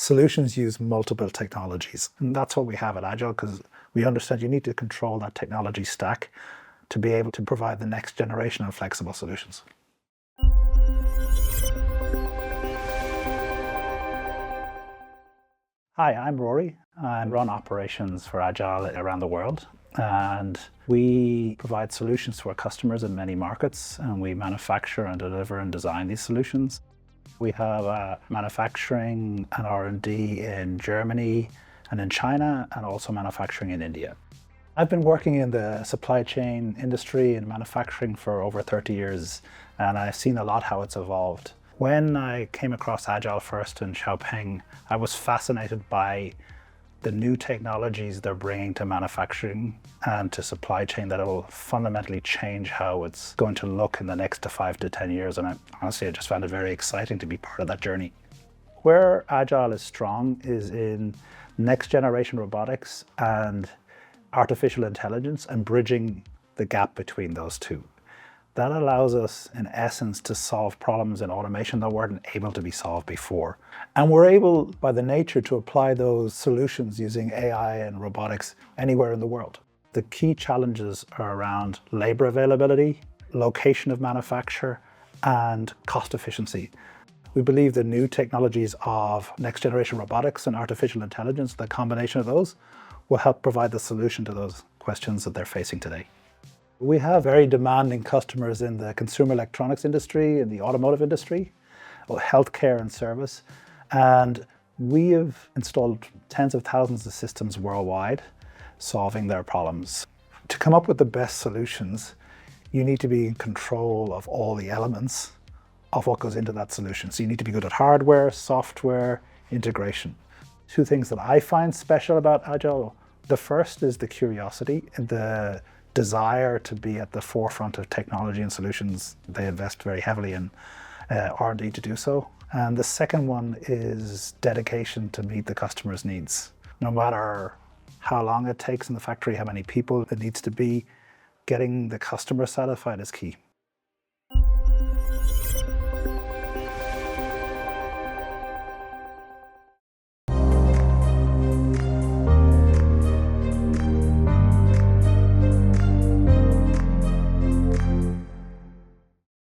Solutions use multiple technologies. And that's what we have at Agile, because we understand you need to control that technology stack to be able to provide the next generation of flexible solutions. Hi, I'm Rory. I run operations for Agile around the world. And we provide solutions to our customers in many markets, and we manufacture and deliver and design these solutions. We have manufacturing and R&D in Germany and in China, and also manufacturing in India. I've been working in the supply chain industry and manufacturing for over 30 years, and I've seen a lot how it's evolved. When I came across Agile first in Xiaopeng, I was fascinated by the new technologies they're bringing to manufacturing and to supply chain that will fundamentally change how it's going to look in the next 5 to 10 years. And honestly, I just found it very exciting to be part of that journey. Where Agile is strong is in next generation robotics and artificial intelligence and bridging the gap between those two. That allows us, in essence, to solve problems in automation that weren't able to be solved before. And we're able, by the nature, to apply those solutions using AI and robotics anywhere in the world. The key challenges are around labor availability, location of manufacture, and cost efficiency. We believe the new technologies of next generation robotics and artificial intelligence, the combination of those, will help provide the solution to those questions that they're facing today. We have very demanding customers in the consumer electronics industry, in the automotive industry, healthcare and service. And we have installed tens of thousands of systems worldwide, solving their problems. To come up with the best solutions, you need to be in control of all the elements of what goes into that solution. So you need to be good at hardware, software, integration. Two things that I find special about Agile. The first is the curiosity, the desire to be at the forefront of technology and solutions. They invest very heavily in R&D to do so. And the second one is dedication to meet the customer's needs. No matter how long it takes in the factory, how many people it needs to be, getting the customer satisfied is key.